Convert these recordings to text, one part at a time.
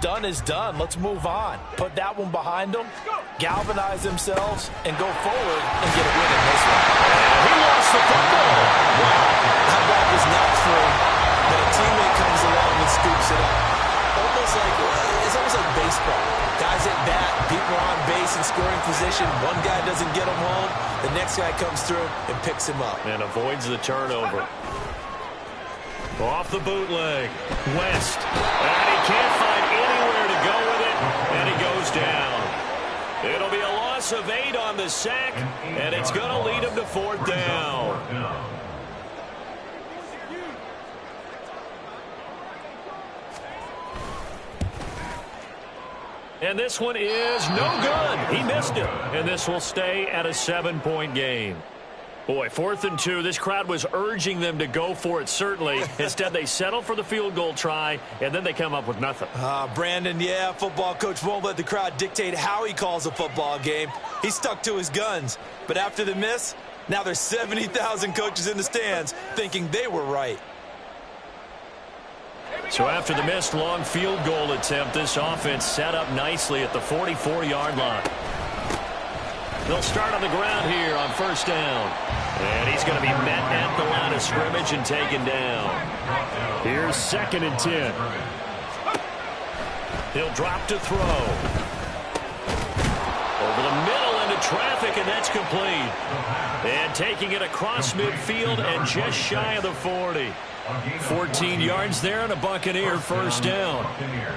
done is done. Let's move on. Put that one behind them, galvanize themselves, and go forward and get a win in this one. He lost the football. Wow, that ball was not free, but a teammate comes along and scoops it up. It's almost like baseball. Guys at bat, people are on base in scoring position. One guy doesn't get him home. The next guy comes through and picks him up. And avoids the turnover. Off the bootleg. West. And he can't find anywhere to go with it. And he goes down. It'll be a loss of 8 on the sack. And it's going to lead him to 4th down. And this one is no good. He missed it. And this will stay at a 7-point game. Boy, 4th and 2. This crowd was urging them to go for it, certainly. Instead, they settle for the field goal try, and then they come up with nothing. Brandon, yeah, football coach won't let the crowd dictate how he calls a football game. He stuck to his guns. But after the miss, now there's 70,000 coaches in the stands thinking they were right. So after the missed long field goal attempt, this offense set up nicely at the 44-yard line. They'll start on the ground here on 1st down. And he's going to be met at the line of scrimmage and taken down. Here's 2nd and 10. He'll drop to throw. Over the middle into traffic, and that's complete. And taking it across midfield and just shy of the 40. 14 yards there and a Buccaneer 1st down.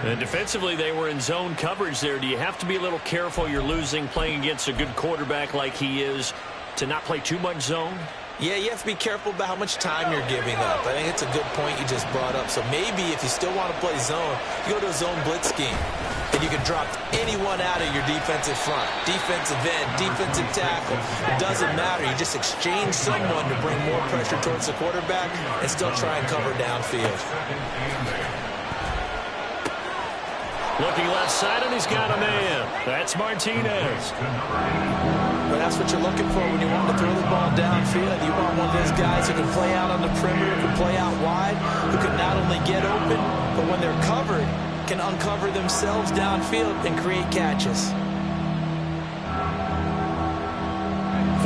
And defensively, they were in zone coverage there. Do you have to be a little careful? You're losing playing against a good quarterback like he is to not play too much zone? Yeah, you have to be careful about how much time you're giving up. I think it's a good point you just brought up. So maybe if you still want to play zone, you go to a zone blitz scheme. And you can drop anyone out of your defensive front. Defensive end, defensive tackle. It doesn't matter. You just exchange someone to bring more pressure towards the quarterback and still try and cover downfield. Looking left side, and he's got a man. That's Martinez. But that's what you're looking for when you want to throw the ball downfield. You want one of those guys who can play out on the perimeter, who can play out wide, who can not only get open, but when they're covered, can uncover themselves downfield and create catches.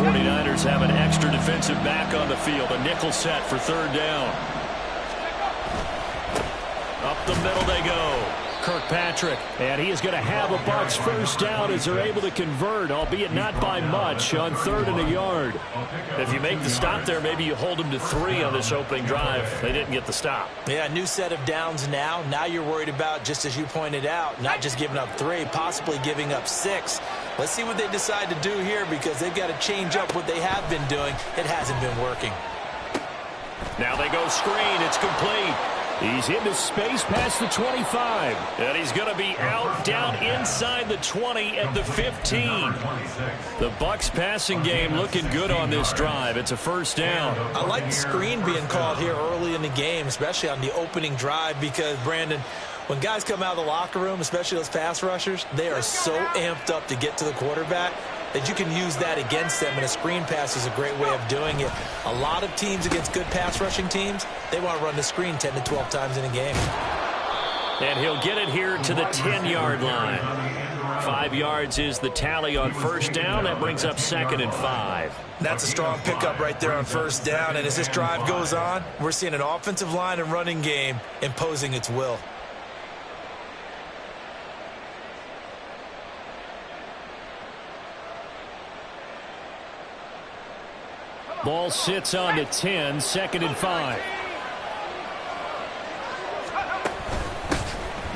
49ers have an extra defensive back on the field. A nickel set for 3rd down. Up the middle they go. Kirkpatrick, and he is going to have a Bucs 1st down as they're able to convert, albeit not by much, on 3rd and a yard. If you make the stop there, maybe you hold them to 3 on this opening drive. They didn't get the stop. Yeah, new set of downs now. Now you're worried about, just as you pointed out, not just giving up 3, possibly giving up 6. Let's see what they decide to do here because they've got to change up what they have been doing. It hasn't been working. Now they go screen. It's complete. He's into space past the 25. And he's going to be out down inside the 20 at the 15. The Bucs passing game looking good on this drive. It's a 1st down. I like the screen being called here early in the game, especially on the opening drive because, Brandon, when guys come out of the locker room, especially those pass rushers, they are so amped up to get to the quarterback that you can use that against them, and a screen pass is a great way of doing it. A lot of teams against good pass rushing teams, they want to run the screen 10 to 12 times in a game. And he'll get it here to the 10-yard line. 5 yards is the tally on 1st down. That brings up 2nd and 5. That's a strong pickup right there on 1st down, and as this drive goes on, we're seeing an offensive line and running game imposing its will. Ball sits on the 10, 2nd and 5.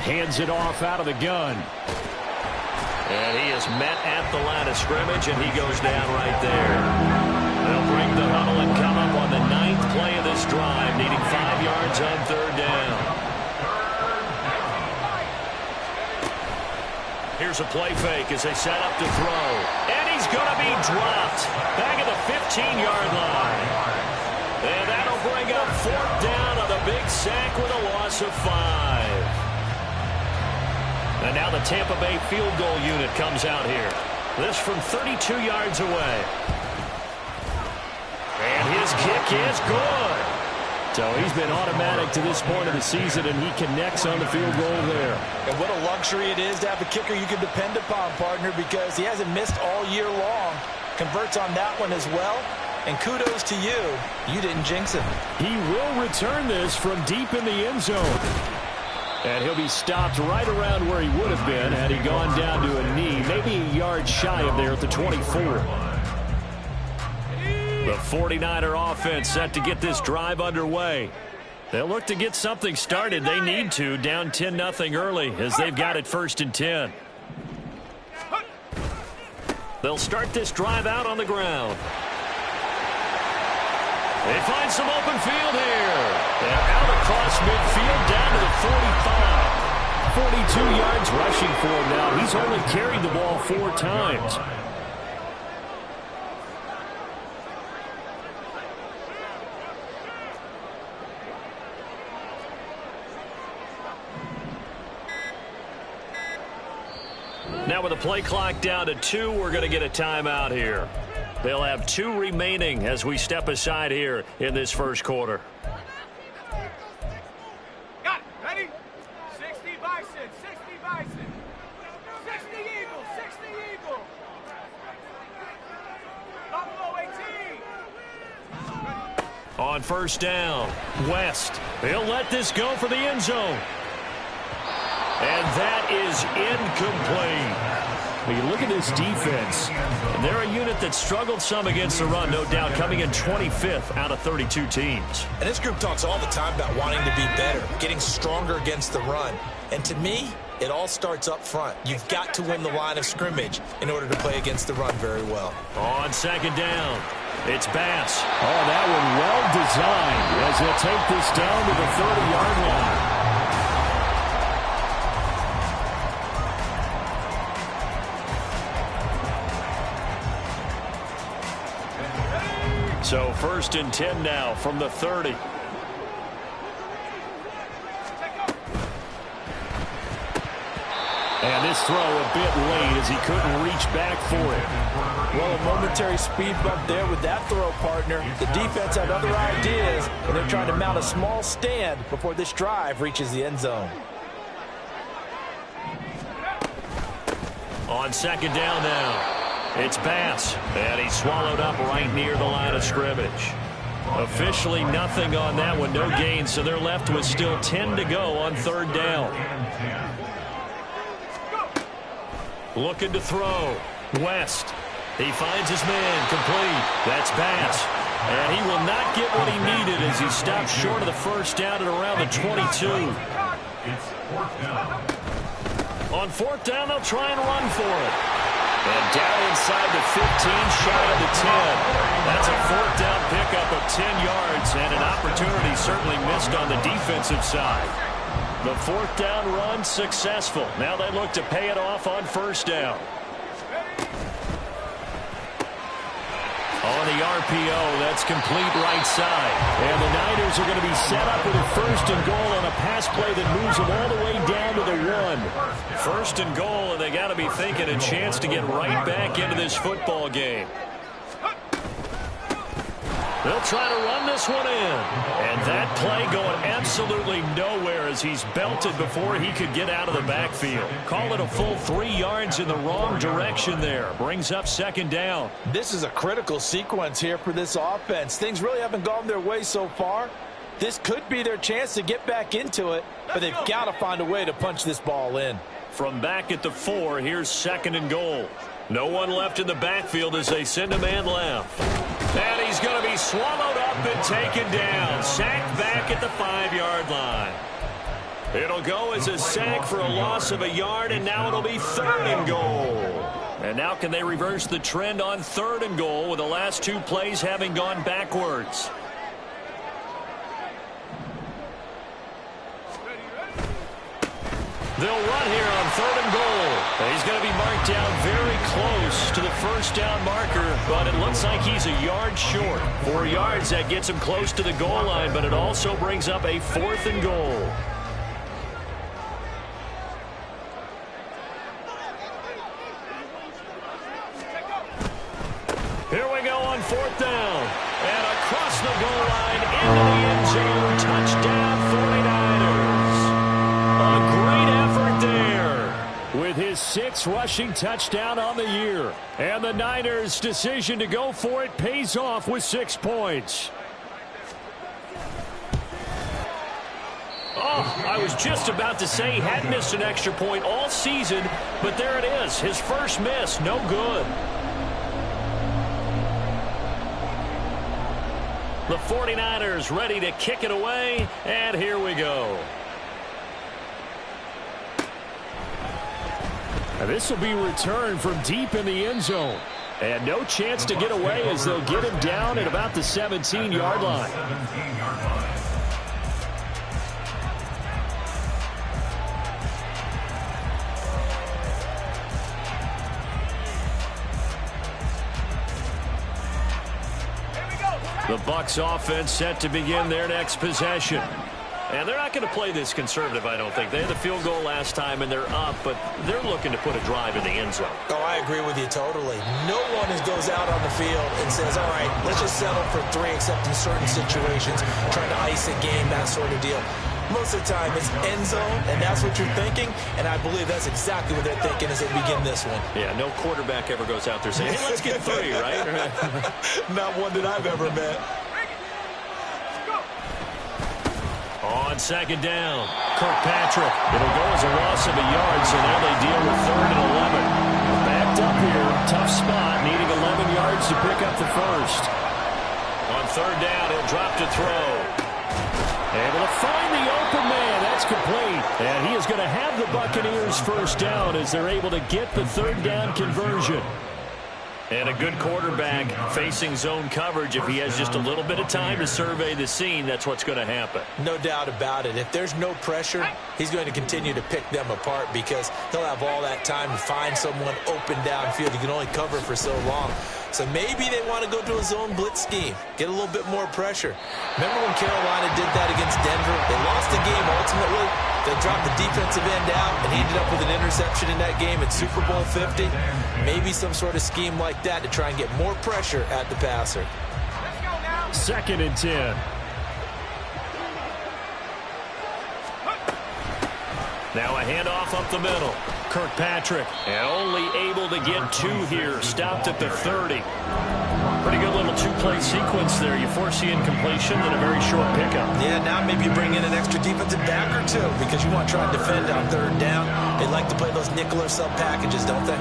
Hands it off out of the gun. And he is met at the line of scrimmage, and he goes down right there. They'll break the huddle and come up on the 9th play of this drive, needing 5 yards on 3rd down. Here's a play fake as they set up to throw. And he's going to be dropped back at the 15-yard line. And that'll bring up 4th down on the big sack with a loss of 5. And now the Tampa Bay field goal unit comes out here. This from 32 yards away. And his kick is good. So he's been automatic to this point of the season, and he connects on the field goal there. And what a luxury it is to have a kicker you can depend upon, partner, because he hasn't missed all year long. Converts on that one as well. And kudos to you. You didn't jinx him. He will return this from deep in the end zone. And he'll be stopped right around where he would have been had he gone down to a knee, maybe a yard shy of there at the 24. The 49er offense set to get this drive underway. They'll look to get something started. They need to, down 10-0 early as they've got it 1st and 10. They'll start this drive out on the ground. They find some open field here. And out across midfield down to the 45. 42 yards rushing for him now. He's only carried the ball 4 times. Now with the play clock down to 2, we're going to get a timeout here. They'll have 2 remaining as we step aside here in this first quarter. Got it. Ready? 60 Bison, 60 Bison. 60 Eagles, 60 Eagles. Buffalo 18. On 1st down, West. He'll let this go for the end zone. And that is incomplete. When you look at this defense, they're a unit that struggled some against the run, no doubt, coming in 25th out of 32 teams. And this group talks all the time about wanting to be better, getting stronger against the run. And to me, it all starts up front. You've got to win the line of scrimmage in order to play against the run very well. On 2nd down, it's Bass. Oh, that one well designed as he'll take this down to the 30-yard line. So 1st and 10 now from the 30. And this throw a bit late as he couldn't reach back for it. Well, a momentary speed bump there with that throw, partner. The defense had other ideas, and they're trying to mount a small stand before this drive reaches the end zone. On 2nd down now. It's Bass, and he's swallowed up right near the line of scrimmage. Officially nothing on that one, no gain, so they're left with still 10 to go on 3rd down. Looking to throw. West. He finds his man, complete. That's Bass. And he will not get what he needed as he stopped short of the 1st down at around the 22. On 4th down, they'll try and run for it. And down inside the 15, shy of the 10. That's a 4th down pickup of 10 yards, and an opportunity certainly missed on the defensive side. The 4th down run successful. Now they look to pay it off on 1st down. On the RPO, that's complete right side. And the Niners are going to be set up with a 1st and goal on a pass play that moves them all the way down to the 1. 1st and goal, and they got to be thinking a chance to get right back into this football game. They'll try to run this one in. And that play going absolutely nowhere as he's belted before he could get out of the backfield. Call it a full 3 yards in the wrong direction there. Brings up 2nd down. This is a critical sequence here for this offense. Things really haven't gone their way so far. This could be their chance to get back into it, but they've got to find a way to punch this ball in. From back at the 4, here's 2nd and goal. No one left in the backfield as they send a man left. And he's going to be swallowed up and taken down. Sacked back at the 5-yard line. It'll go as a sack for a loss of a yard, and now it'll be 3rd and goal. And now can they reverse the trend on 3rd and goal with the last 2 plays having gone backwards? They'll run here on 3rd and goal. He's going to be marked down very close to the 1st down marker, but it looks like he's a yard short. 4 yards, that gets him close to the goal line, but it also brings up a 4th and goal. Here we go on 4th down. And across the goal line into the end zone. Touchdown 49ers. A great effort there with his 6th rushing touchdown on the year. And the Niners' decision to go for it pays off with 6 points. Oh, I was just about to say he hadn't missed an extra point all season, but there it is. His first miss, no good. The 49ers ready to kick it away, and here we go. Now this will be returned from deep in the end zone. And no chance to get away as they'll get him down at about the 17-yard line. The Bucs offense set to begin their next possession. And they're not going to play this conservative, I don't think. They had the field goal last time, and they're up, but they're looking to put a drive in the end zone. Oh, I agree with you totally. No one goes out on the field and says, all right, let's just settle for 3, except in certain situations, trying to ice a game, that sort of deal. Most of the time, it's end zone, and that's what you're thinking, and I believe that's exactly what they're thinking as they begin this one. Yeah, no quarterback ever goes out there saying, hey, let's get 3, right? Not one that I've ever met. On second down, Kirkpatrick. It'll go as a loss of a yard, so now they deal with 3rd and 11. Backed up here, tough spot, needing 11 yards to pick up the first. On 3rd down, he'll drop to throw. Able to find the open man. That's complete. And he is going to have the Buccaneers first down as they're able to get the 3rd down conversion. And a good quarterback facing zone coverage. If he has just a little bit of time to survey the scene, that's what's going to happen. No doubt about it. If there's no pressure, he's going to continue to pick them apart because he'll have all that time to find someone open downfield. He can only cover for so long. So maybe they want to go to a zone blitz scheme, get a little bit more pressure. Remember when Carolina did that against Denver? They lost the game ultimately. They dropped the defensive end out, and he ended up with an interception in that game at Super Bowl 50. Maybe some sort of scheme like that to try and get more pressure at the passer. 2nd and 10. Now a handoff up the middle. Kirkpatrick, and only able to get 2 here. Stopped at the 30. Pretty good little 2-play sequence there. You force the incompletion and a very short pickup. Yeah, now maybe you bring in an extra defensive back or 2 because you want to try and defend on 3rd down. They like to play those nickel or sub packages, don't they?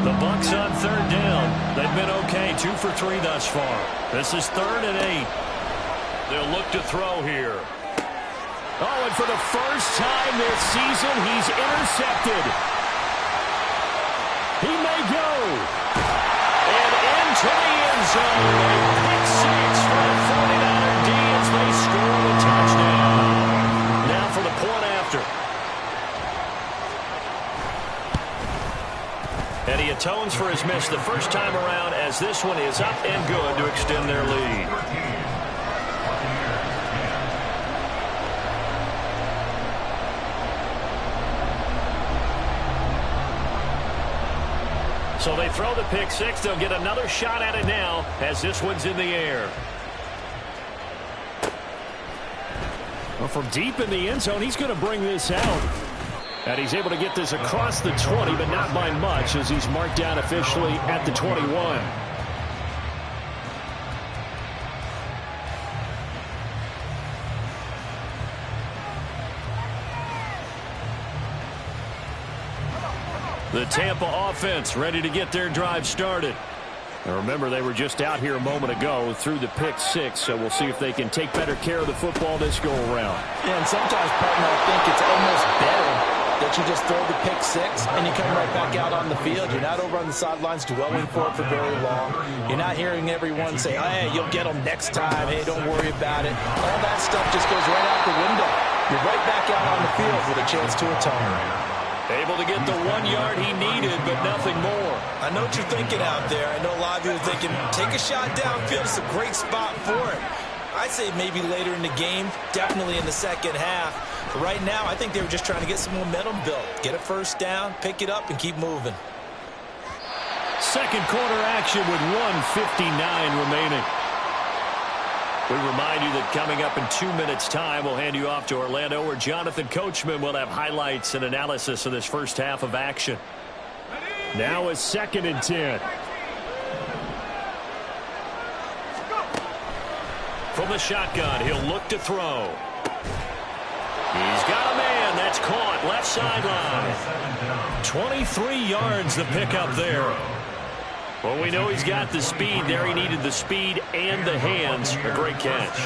The Bucs on 3rd down. They've been okay, 2 for 3 thus far. This is 3rd and 8. They'll look to throw here. Oh, and for the first time this season, he's intercepted. He may go. And into the end zone. A pick 6 for the 49er D as they score the touchdown. Now for the point after. And he atones for his miss the first time around as this one is up and good to extend their lead. So they throw the pick 6. They'll get another shot at it now as this one's in the air. Well, from deep in the end zone, he's going to bring this out. And he's able to get this across the 20, but not by much as he's marked down officially at the 21. The Tampa offense ready to get their drive started. And remember, they were just out here a moment ago through the pick 6, so we'll see if they can take better care of the football this go-around. Yeah, and sometimes, partner, I think it's almost better that you just throw the pick 6 and you come right back out on the field. You're not over on the sidelines dwelling for it for very long. You're not hearing everyone say, hey, you'll get them next time. Hey, don't worry about it. All that stuff just goes right out the window. You're right back out on the field with a chance to atone. Able to get the 1 yard he needed, but nothing more. I know what you're thinking out there. I know a lot of you are thinking, take a shot downfield. It's a great spot for it. I'd say maybe later in the game, definitely in the second half. But right now, I think they were just trying to get some momentum built. Get a first down, pick it up, and keep moving. second quarter action with 1:59 remaining. We remind you that coming up in 2 minutes' time, we'll hand you off to Orlando, where Jonathan Coachman will have highlights and analysis of this first half of action. Now it's 2nd and 10. From the shotgun, he'll look to throw. He's got a man. That's caught. Left sideline. 23 yards the pickup there. Well, we know he's got the speed there. He needed the speed and the hands. A great catch.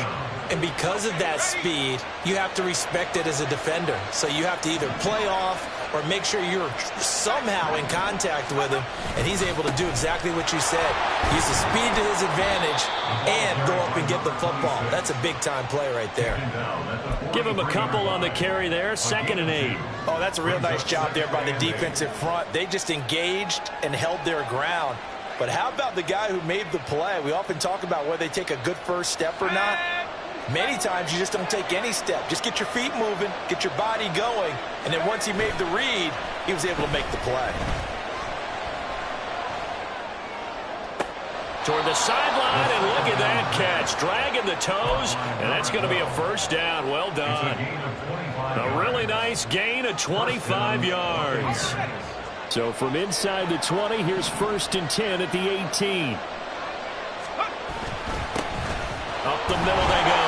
And because of that speed, you have to respect it as a defender. So you have to either play off or make sure you're somehow in contact with him, and he's able to do exactly what you said. Use the speed to his advantage and go up and get the football. That's a big-time play right there. Give him a couple on the carry there. 2nd and 8. Oh, that's a real nice job there by the defensive front. They just engaged and held their ground. But how about the guy who made the play? We often talk about whether they take a good first step or not. Many times you just don't take any step. Just get your feet moving, get your body going, and then once he made the read, he was able to make the play. Toward the sideline, and look at that catch. Dragging the toes, and that's going to be a first down. Well done. A really nice gain of 25 yards. So from inside the 20, here's 1st and 10 at the 18. Up the middle they go.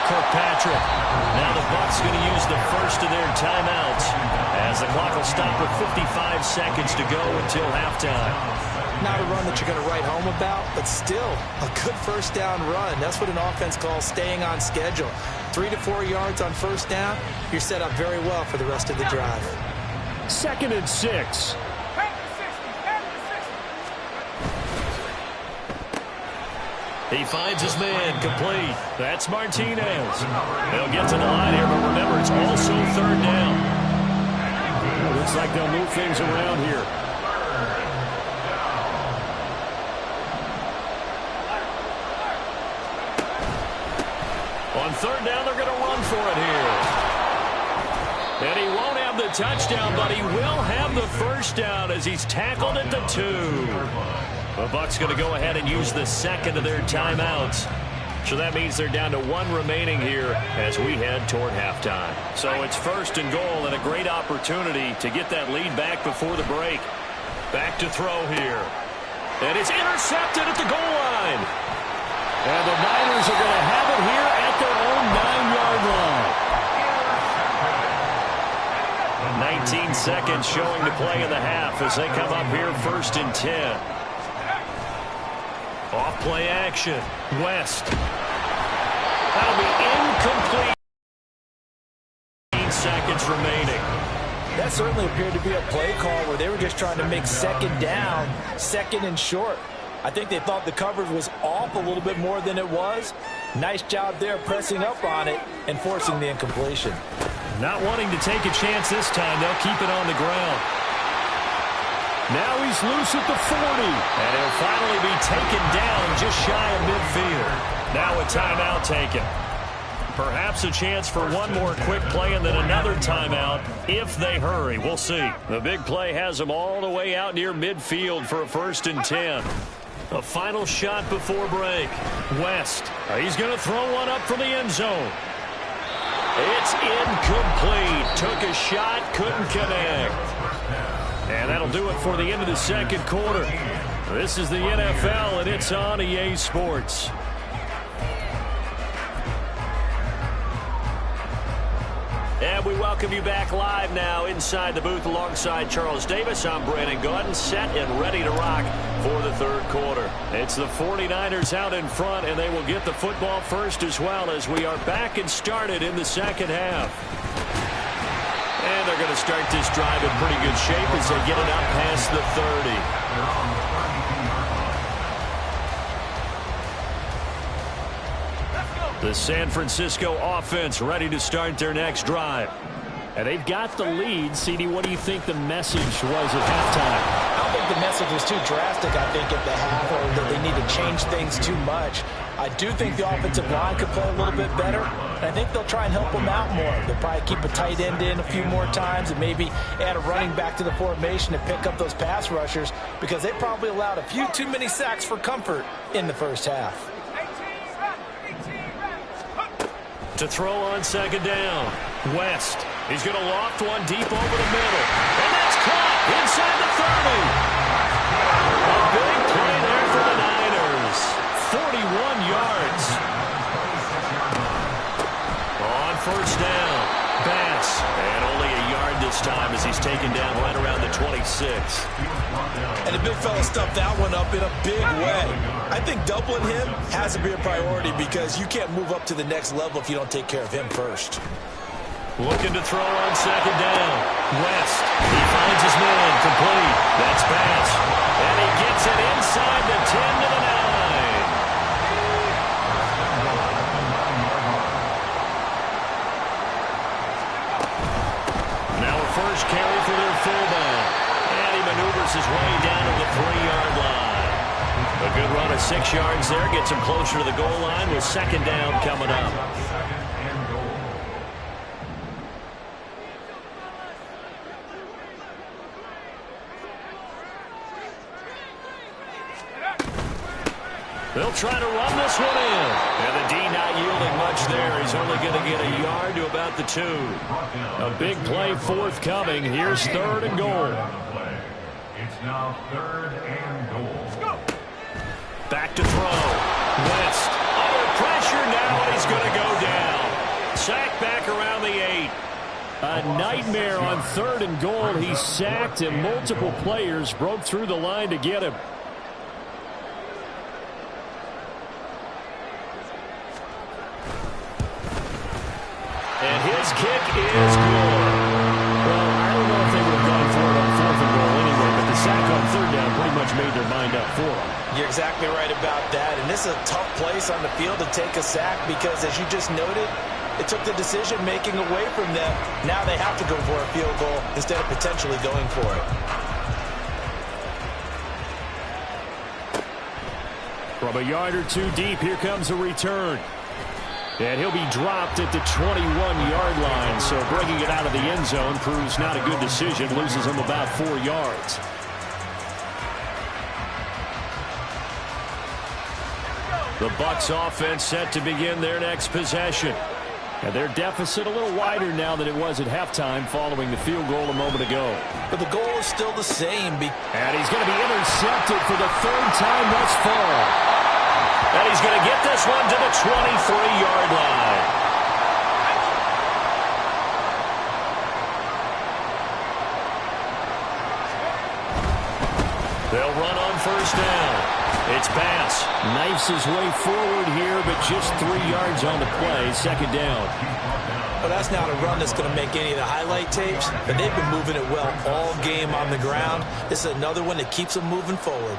Kirkpatrick. Now the Bucs going to use the first of their timeouts as the clock will stop with 55 seconds to go until halftime. Not a run that you're going to write home about, but still a good first down run. That's what an offense calls staying on schedule. 3 to 4 yards on first down, you're set up very well for the rest of the drive. 2nd and 6. He finds his man complete. That's Martinez. They'll get to the line here, but remember, it's also 3rd down. Looks like they'll move things around here. On 3rd down, they're going to run for it here. And he won't have the touchdown, but he will have the first down as he's tackled at the 2. The Bucs going to go ahead and use the second of their timeouts. So that means they're down to 1 remaining here as we head toward halftime. So it's 1st and goal and a great opportunity to get that lead back before the break. Back to throw here. And it's intercepted at the goal line. And the Niners are going to have it here at their own 9-yard line. 19 seconds showing to play in the half as they come up here 1st and 10. Off play action. West. That'll be incomplete. 15 seconds remaining. That certainly appeared to be a play call where they were just trying to make 2nd down, 2nd and short. I think they thought the coverage was off a little bit more than it was. Nice job there pressing up on it and forcing the incompletion. Not wanting to take a chance this time. They'll keep it on the ground. Now he's loose at the 40. And he'll finally be taken down just shy of midfield. Now a timeout taken. Perhaps a chance for one more quick play and then another timeout if they hurry. We'll see. The big play has them all the way out near midfield for a 1st and 10. A final shot before break. West. He's going to throw one up from the end zone. It's incomplete. Took a shot, couldn't connect. And that'll do it for the end of the second quarter. This is the NFL, and it's on EA Sports. And we welcome you back live now inside the booth alongside Charles Davis. I'm Brandon Gaudin, set and ready to rock for the third quarter. It's the 49ers out in front, and they will get the football first as well as we are back and started in the second half. And they're going to start this drive in pretty good shape as they get it up past the 30. The San Francisco offense ready to start their next drive. And they've got the lead. CD, what do you think the message was at halftime? I don't think think the message was too drastic, at the half, or that they need to change things too much. I do think the offensive line could play a little bit better, and I think they'll try and help them out more. They'll probably keep a tight end in a few more times and maybe add a running back to the formation to pick up those pass rushers, because they probably allowed a few too many sacks for comfort in the first half. To throw on second down, West. He's going to loft one deep over the middle. And that's caught inside the 30. A big play there for the Niners. 41 yards. On first down, Bass. And only a yard this time as he's taken down right around the 26. And the big fella stuffed that one up in a big way. I think doubling him has to be a priority, because you can't move up to the next level if you don't take care of him first. Looking to throw on second down. West. He finds his man. Complete. That's Bass. And he gets it inside the 10 to the 9. Now a first carry for their fullback. And he maneuvers his way down to the 3-yard line. A good run of 6 yards there. Gets him closer to the goal line with second down coming up. They'll try to run this one in. And the D not yielding much there. He's only going to get a yard to about the 2. A big play forthcoming. Here's third and goal. It's now third and goal. Back to throw. West. Under pressure now, and he's going to go down. Sacked back around the 8. A nightmare on third and goal. He's sacked, and multiple players broke through the line to get him. And his kick is good. Well, I don't know if they would have gone for it on fourth and goal anyway, but the sack on third down pretty much made their mind up for them. You're exactly right about that. And this is a tough place on the field to take a sack, because, as you just noted, it took the decision-making away from them. Now they have to go for a field goal instead of potentially going for it. From a yard or two deep, here comes a return. And he'll be dropped at the 21-yard line, so bringing it out of the end zone proves not a good decision. Loses him about 4 yards. The Bucs offense set to begin their next possession. And their deficit a little wider now than it was at halftime following the field goal a moment ago. But the goal is still the same. And he's going to be intercepted for the 3rd time thus far. And he's going to get this one to the 23-yard line. They'll run on first down. It's Bass. Knifes his way forward here, but just 3 yards on the play. Second down. Well, that's not a run that's going to make any of the highlight tapes, but they've been moving it well all game on the ground. This is another one that keeps them moving forward.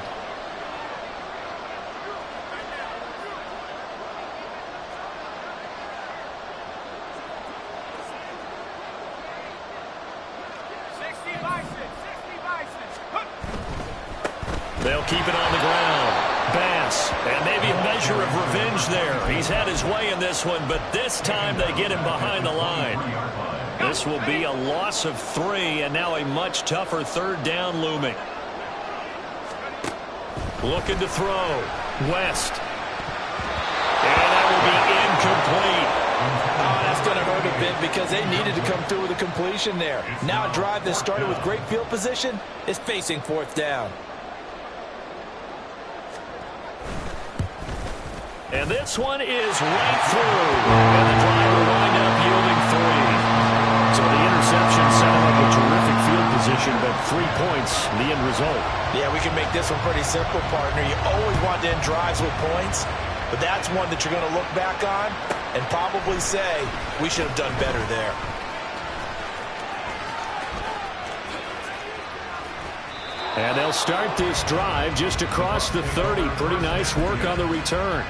They'll keep it on the ground. Bass. And maybe a measure of revenge there. He's had his way in this one, but this time they get him behind the line. This will be a loss of 3, and now a much tougher 3rd down looming. Looking to throw. West. And that will be incomplete. Oh, that's going to hurt a bit, because they needed to come through with a completion there. Now a drive that started with great field position is facing 4th down. And this one is right through. And the drive will wind up yielding 3. So the interception set him up a terrific field position, but 3 points, the end result. Yeah, we can make this one pretty simple, partner. You always want to end drives with points, but that's one that you're going to look back on and probably say, we should have done better there. And they'll start this drive just across the 30. Pretty nice work on the return.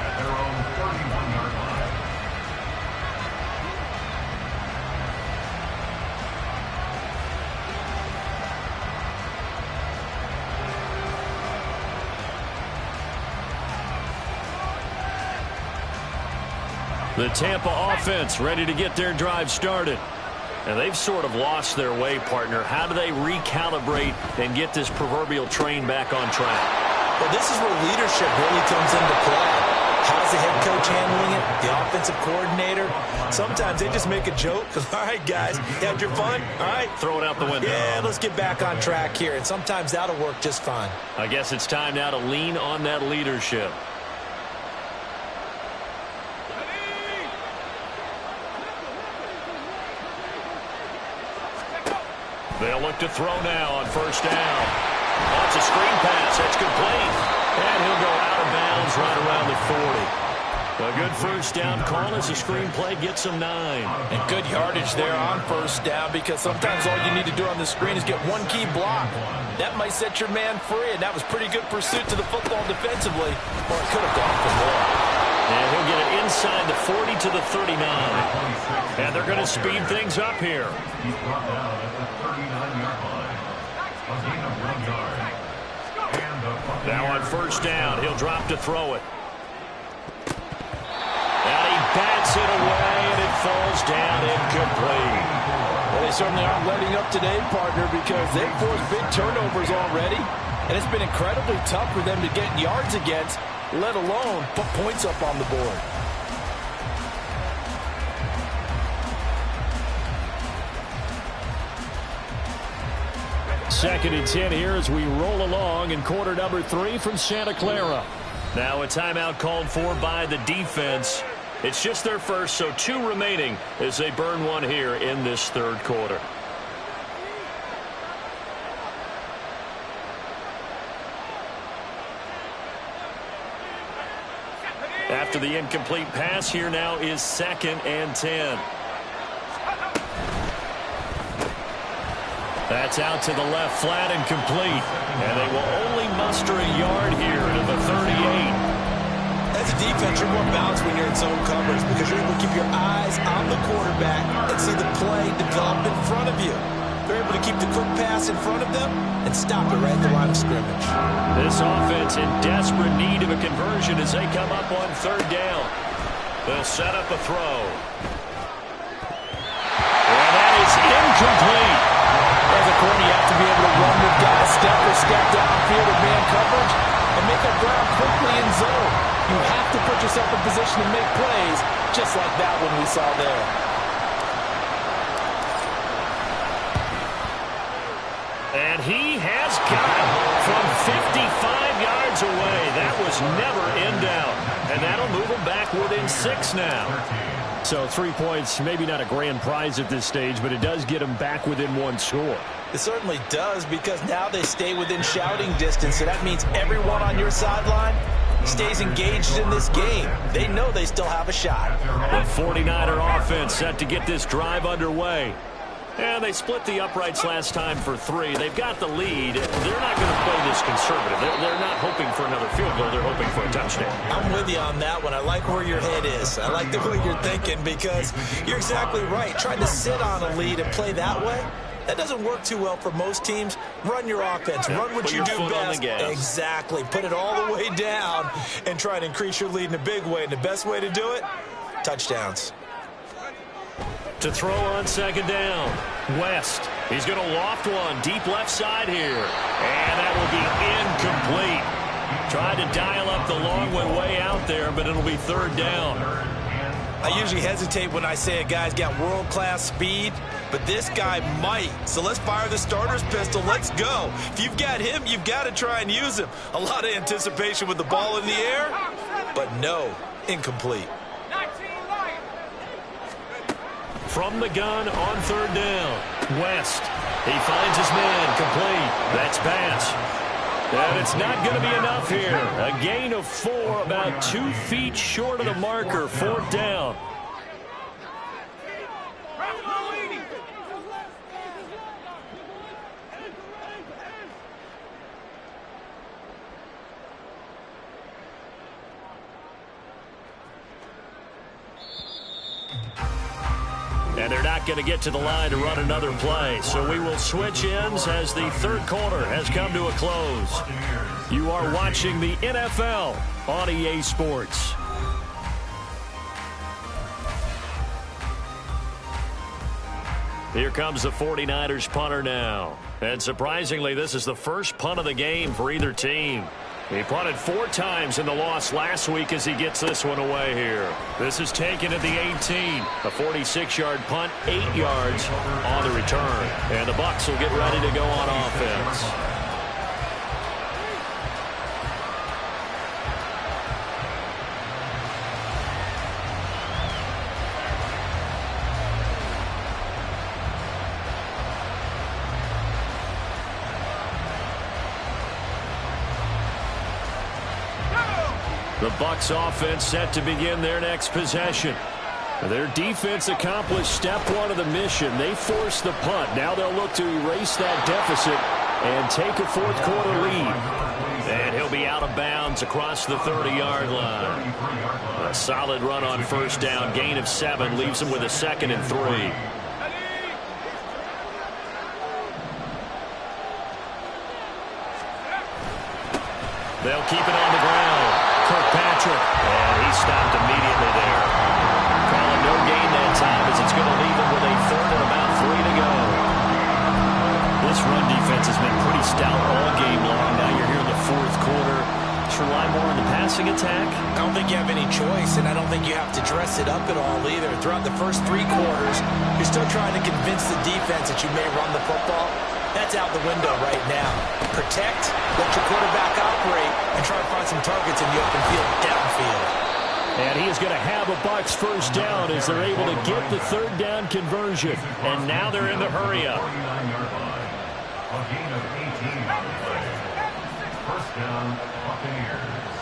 The Tampa offense ready to get their drive started. And they've sort of lost their way, partner. How do they recalibrate and get this proverbial train back on track? Well, this is where leadership really comes into play. How's the head coach handling it? The offensive coordinator? Sometimes they just make a joke. All right, guys, you had your fun? All right. Throw it out the window. Yeah, let's get back on track here. And sometimes that'll work just fine. I guess it's time now to lean on that leadership. They'll look to throw now on first down. That's a screen pass. That's complete. And he'll go out of bounds right around the 40. A good first down call as the screen play gets him 9. And good yardage there on first down, because sometimes all you need to do on the screen is get one key block. That might set your man free, and that was pretty good pursuit to the football defensively, or it could have gone for more. And he'll get it inside the 40 to the 39. And they're going to speed things up here. He's brought down at the 39-yard line. A gain of 1 yard. And the Now on first down, he'll drop to throw it. And he bats it away, and it falls down incomplete. Well, they certainly aren't letting up today, partner, because they've forced big turnovers already, and it's been incredibly tough for them to get yards against, let alone put points up on the board. Second and 10 here as we roll along in quarter number 3 from Santa Clara. Now a timeout called for by the defense. It's just their first, so 2 remaining as they burn one here in this third quarter. After the incomplete pass, here now is second and 10. That's out to the left, flat and complete. And they will only muster a yard here to the 38. As a defense, you're more balanced when you're in zone coverage because you're able to keep your eyes on the quarterback and see the play develop in front of you. They're able to keep the quick pass in front of them and stop it right at the line of scrimmage. This offense in desperate need of a conversion as they come up on third down. They'll set up a throw. And that is incomplete. As a corner, you have to be able to run with guys step for step downfield of man coverage and make up ground quickly in zone. You have to put yourself in position to make plays, just like that one we saw there. And he has got it from 55 yards away. That was never in doubt. And that'll move him back within 6 now. So 3 points, maybe not a grand prize at this stage, but it does get them back within 1 score. It certainly does, because now they stay within shouting distance, so that means everyone on your sideline stays engaged in this game. They know they still have a shot. The 49er offense set to get this drive underway. And they split the uprights last time for 3. They've got the lead. They're not going to play this conservative. They're not hoping for another field goal. They're hoping for a touchdown. I'm with you on that one. I like where your head is. I like the way you're thinking, because you're exactly right. Trying to sit on a lead and play that way, that doesn't work too well for most teams. Run your offense. Run what you do best. Exactly. Put it all the way down and try to increase your lead in a big way. And the best way to do it, touchdowns. To throw on second down, West. He's going to loft one deep left side here. And that will be incomplete. Tried to dial up the long one way out there, but it'll be third down. I usually hesitate when I say a guy's got world-class speed, but this guy might. So let's fire the starter's pistol. Let's go. If you've got him, you've got to try and use him. A lot of anticipation with the ball in the air, but no, incomplete. From the gun on third down, West. He finds his man, complete. That's pass. And it's not going to be enough here. A gain of 4, about 2 feet short of the marker, fourth down. And they're not going to get to the line to run another play. So we will switch ends as the third quarter has come to a close. You are watching the NFL on EA Sports. Here comes the 49ers punter now. And surprisingly, this is the first punt of the game for either team. He punted 4 times in the loss last week as he gets this one away here. This is taken at the 18. A 46-yard punt, 8 yards on the return. And the Bucs will get ready to go on offense. The Bucs offense set to begin their next possession. Their defense accomplished step 1 of the mission. They forced the punt. Now they'll look to erase that deficit and take a fourth quarter lead. And he'll be out of bounds across the 30-yard line. A solid run on first down. Gain of 7 leaves them with a 2nd and 3. They'll keep it on the ground. Kirkpatrick, and he stopped immediately there. Calling no gain that time as it's going to leave him with a 3rd and about 3 to go. This run defense has been pretty stout all game long. Now you're here in the 4th quarter. Just rely more on the passing attack? I don't think you have any choice, and I don't think you have to dress it up at all either. Throughout the first 3 quarters, you're still trying to convince the defense that you may run the football. That's out the window right now. Protect, let your quarterback operate, and try to find some targets in the open field downfield. And he is going to have a Bucs first down as they're able to get the 3rd down conversion. And now they're in the hurry-up. 49-yard line. A gain of 18 on the play. First down, Buccaneers.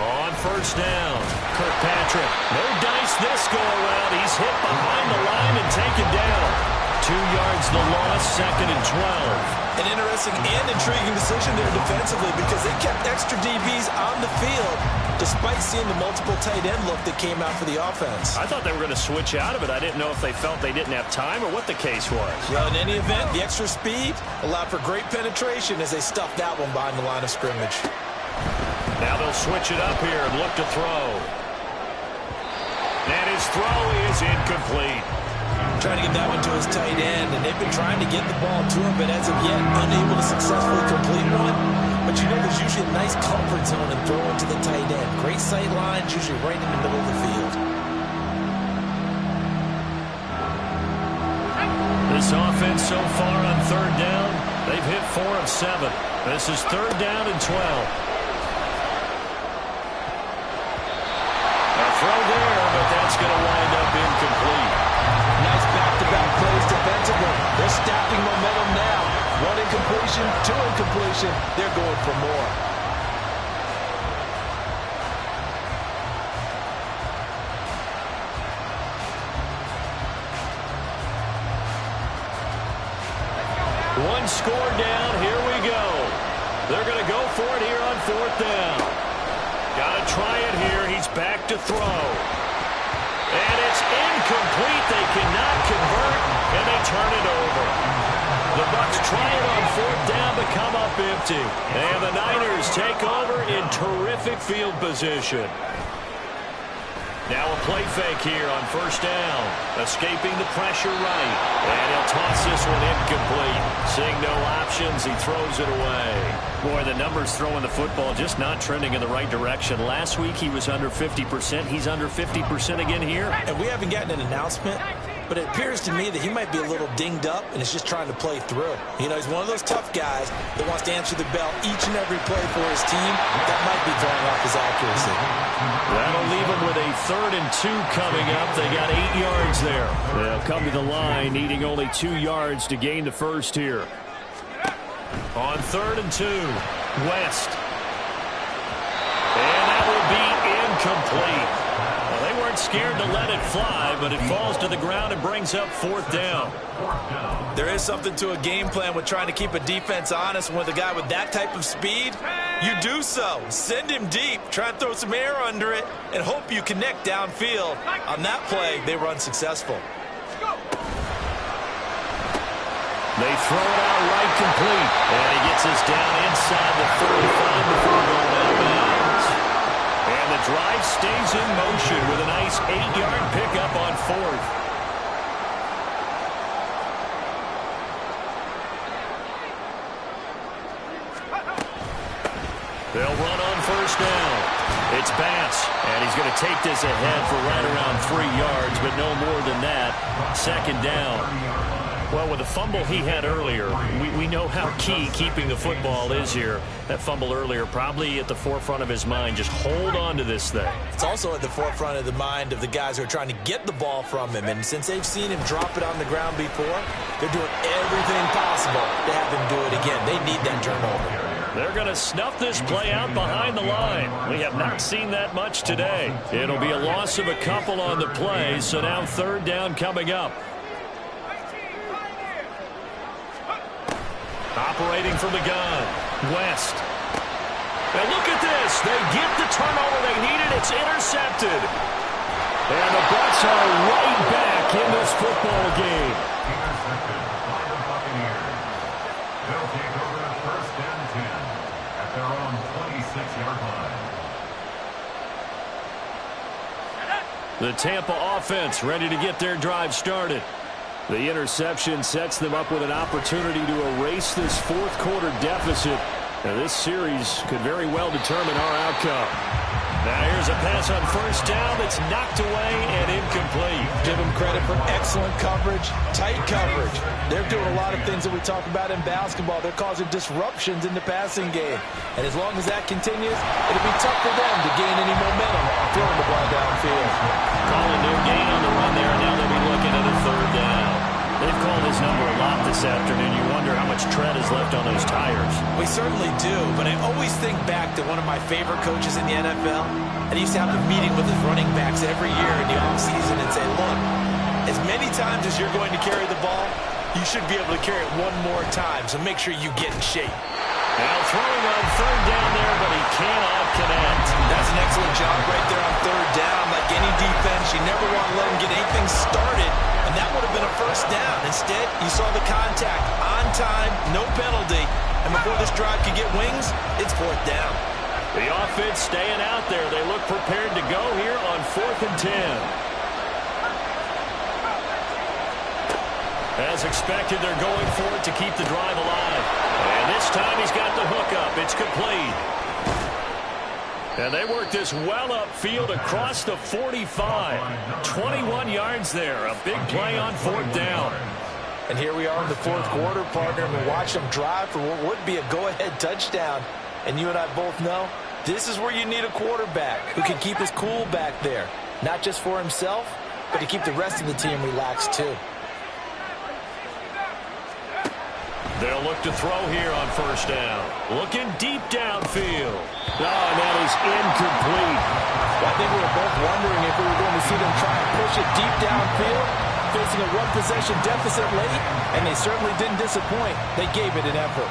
On first down, Kirkpatrick. No dice this go-around. He's hit behind the line and taken down. 2 yards the loss, 2nd and 12. An interesting and intriguing decision there defensively because they kept extra DBs on the field despite seeing the multiple tight end look that came out for the offense. I thought they were going to switch out of it. I didn't know if they felt they didn't have time or what the case was. Well, in any event, the extra speed allowed for great penetration as they stuffed that one behind the line of scrimmage. Now they'll switch it up here and look to throw. And his throw is incomplete. Trying to get that one to his tight end, and they've been trying to get the ball to him, but as of yet, unable to successfully complete one. But you know there's usually a nice comfort zone in throwing to the tight end. Great sight lines, usually right in the middle of the field. This offense so far on 3rd down, they've hit 4 of 7. This is 3rd down and 12. A throw there, but that's going to wind up incomplete. Nice back-to-back plays defensively. They're stacking momentum now. 1 incompletion, 2 incompletion. They're going for more. One score down. Here we go. They're going to go for it here on 4th down. Got to try it here. He's back to throw. And it's incomplete. They cannot convert, and they turn it over. The Bucs try it on 4th down but come up empty. And the Niners take over in terrific field position. Now a play fake here on 1st down. Escaping the pressure right. And he'll toss this one incomplete. Seeing no options, he throws it away. Boy, the numbers throwing the football just not trending in the right direction. Last week he was under 50%. He's under 50% again here. And we haven't gotten an announcement, but it appears to me that he might be a little dinged up and is just trying to play through. You know, he's one of those tough guys that wants to answer the bell each and every play for his team. That might be throwing off his accuracy. That'll leave him with a 3rd and 2 coming up. They got 8 yards there. They'll come to the line, needing only 2 yards to gain the first here. On 3rd and 2, West. And that will be incomplete. Well, they weren't scared to let it fly, but it falls to the ground and brings up 4th down. There is something to a game plan with trying to keep a defense honest. With a guy with that type of speed, you do so. Send him deep, try and throw some air under it, and hope you connect downfield. On that play, they were unsuccessful. They throw it out right complete. And he gets us down inside the 35 before going out of bounds. And the drive stays in motion with a nice 8-yard pickup on 4th. They'll run on first down. It's Bass, and he's going to take this ahead for right around 3 yards, but no more than that. Second down. Well, with the fumble he had earlier, we know how key keeping the football is here. That fumble earlier probably at the forefront of his mind. Just hold on to this thing. It's also at the forefront of the mind of the guys who are trying to get the ball from him. And since they've seen him drop it on the ground before, they're doing everything possible to have him do it again. They need that turnover. They're going to snuff this play out behind the line. We have not seen that much today. It'll be a loss of a couple on the play, so now third down coming up. Operating from the gun, West. And look at this. They get the turnover they needed. It's intercepted. And the Bucs are right back in this football game. Intercepted by the Buccaneers. They'll take over at first and 10 at their own 26-yard line. The Tampa offense ready to get their drive started. The interception sets them up with an opportunity to erase this fourth quarter deficit. Now this series could very well determine our outcome. Now here's a pass on first down that's knocked away and incomplete. Give them credit for excellent coverage, tight coverage. They're doing a lot of things that we talk about in basketball. They're causing disruptions in the passing game. And as long as that continues, it'll be tough for them to gain any momentum throwing the ball downfield. Calling their gain on the run there, and now they'll be looking at a third down. They've called his number a lot this afternoon. You wonder how much tread is left on those tires. We certainly do, but I always think back to one of my favorite coaches in the NFL. And he used to have a meeting with his running backs every year in the offseason and say, look, as many times as you're going to carry the ball, you should be able to carry it one more time, so make sure you get in shape. Now throwing on third down there, but he cannot connect. That's an excellent job right there on third down. Like any defense, you never want to let him get anything started, and that would have been a first down. Instead, you saw the contact on time, no penalty, and before this drive could get wings, it's fourth down. The offense staying out there. They look prepared to go here on 4th and 10. As expected, they're going for it to keep the drive alive. And this time he's got the hook up. It's complete. And they work this well upfield across the 45. 21 yards there. A big play on 4th down. And here we are in the fourth quarter, partner, and we watch them drive for what would be a go-ahead touchdown. And you and I both know this is where you need a quarterback who can keep his cool back there. Not just for himself, but to keep the rest of the team relaxed too. They'll look to throw here on first down. Looking deep downfield. Oh, and that is incomplete. Well, I think we were both wondering if we were going to see them try and push it deep downfield, facing a one-possession deficit late, and they certainly didn't disappoint. They gave it an effort.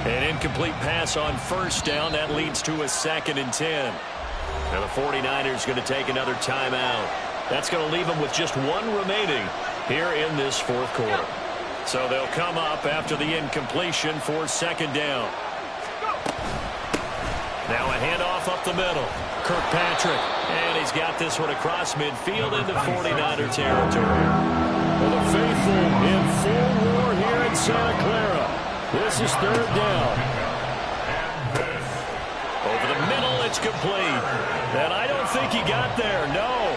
An incomplete pass on first down. That leads to a 2nd and 10. Now the 49ers going to take another timeout. That's going to leave them with just one remaining here in this fourth quarter. So they'll come up after the incompletion for 2nd down. Now a handoff up the middle. Kirkpatrick. And he's got this one across midfield into 49er territory. Well, the faithful in full war here in Santa Clara. This is 3rd down. Over the middle, it's complete. And I don't think he got there, no.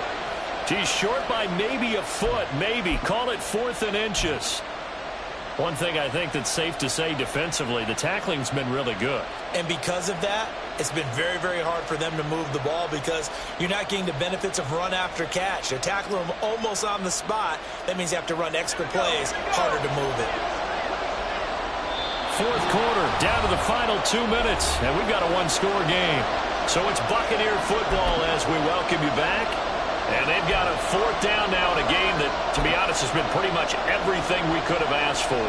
He's short by maybe a foot, maybe. Call it 4th and inches. One thing I think that's safe to say defensively, the tackling's been really good. And because of that, it's been very, very hard for them to move the ball because you're not getting the benefits of run after catch. They're tackling them almost on the spot. That means you have to run extra plays, harder to move it. Fourth quarter, down to the final 2 minutes, and we've got a one-score game. So it's Buccaneer football as we welcome you back. And they've got a 4th down now in a game that, to be honest, has been pretty much everything we could have asked for.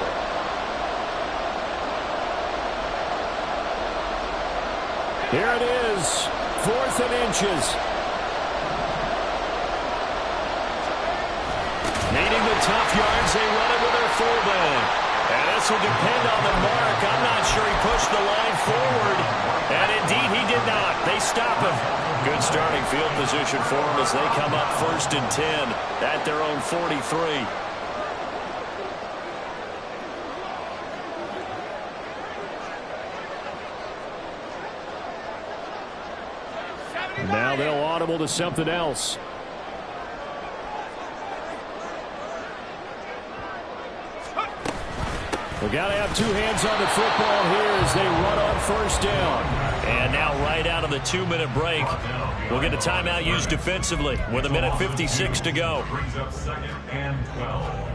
Here it is, 4th and inches. Needing the tough yards, they run it with their fullback. And this will depend on the mark. I'm not sure he pushed the line forward. And indeed, he did not. They stop him. Good starting field position. position for them as they come up 1st and 10 at their own 43. Now they'll audible to something else. We got to have two hands on the football here as they run on 1st down. And now right out of the 2-minute break, we'll get a timeout used defensively with 1:56 to go. Brings up 2nd and 12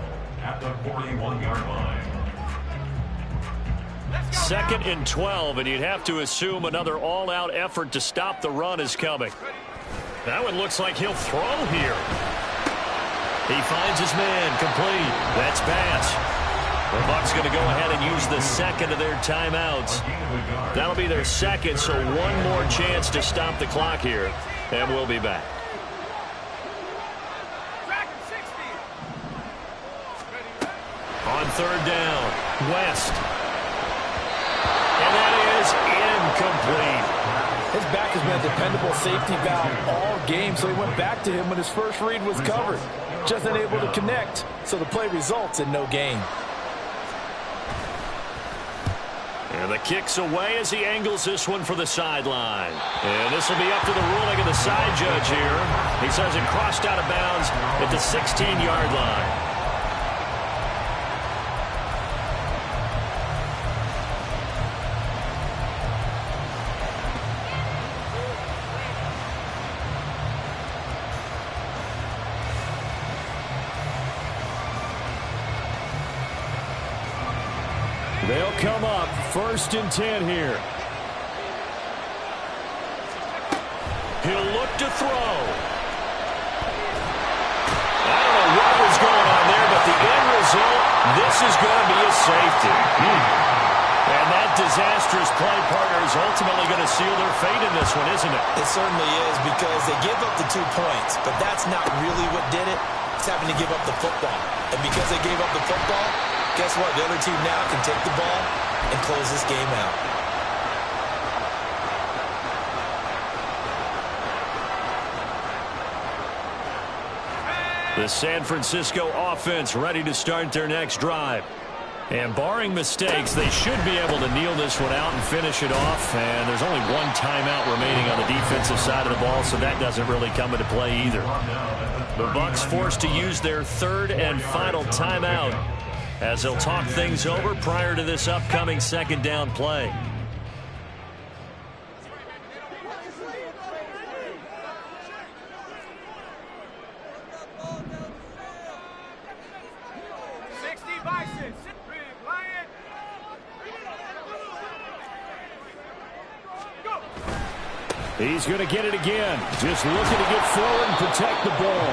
at the 41-yard line. 2nd and 12, and you'd have to assume another all-out effort to stop the run is coming. That one looks like he'll throw here. He finds his man, complete. That's pass. The Bucs going to go ahead and use the 2nd of their timeouts. That'll be their 2nd, so one more chance to stop the clock here, and we'll be back. On 3rd down, West. And that is incomplete. His back has been a dependable safety valve all game, so he went back to him when his first read was covered. Just unable to connect, so the play results in no gain. And the kick's away as he angles this one for the sideline. And this will be up to the ruling of the side judge here. He says it crossed out of bounds at the 16-yard line. They'll come up 1st and 10 here. He'll look to throw. I don't know what was going on there, but the end result, this is going to be a safety. And that disastrous play partner is ultimately going to seal their fate in this one, isn't it? It certainly is, because they gave up the 2 points, but that's not really what did it. It's having to give up the football. And because they gave up the football, guess what? The other team now can take the ball and close this game out. The San Francisco offense ready to start their next drive. And barring mistakes, they should be able to kneel this one out and finish it off. And there's only one timeout remaining on the defensive side of the ball, so that doesn't really come into play either. The Bucs forced to use their 3rd and final timeout as they'll talk things over prior to this upcoming 2nd down play. He's going to get it again. Just looking to get forward and protect the ball.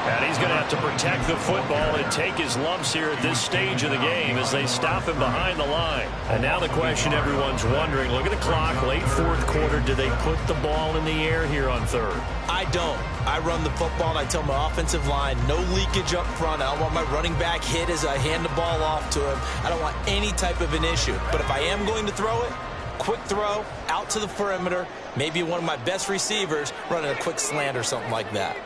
And he's going to have to protect the football and take his lumps here at this stage of the game as they stop him behind the line. And now the question everyone's wondering, look at the clock, late 4th quarter, do they put the ball in the air here on 3rd? I don't. I run the football and I tell my offensive line, no leakage up front. I don't want my running back hit as I hand the ball off to him. I don't want any type of an issue. But if I am going to throw it, quick throw, out to the perimeter, maybe one of my best receivers running a quick slant or something like that.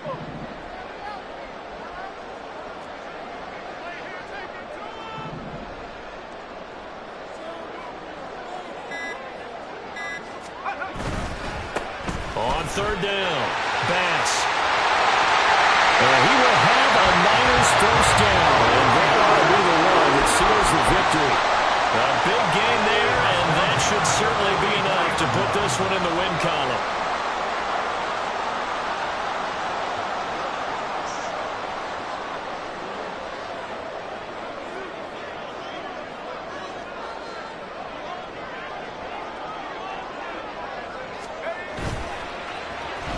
On 3rd down, Bass. And he will have a Niners 1st down. And that ought to be the one that seals the victory. A big gain there, and that should certainly be enough to put this one in the win column.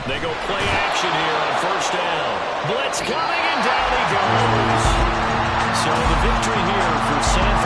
They go play action here on 1st down. Blitz coming, and down he goes. So the victory here for San Francisco.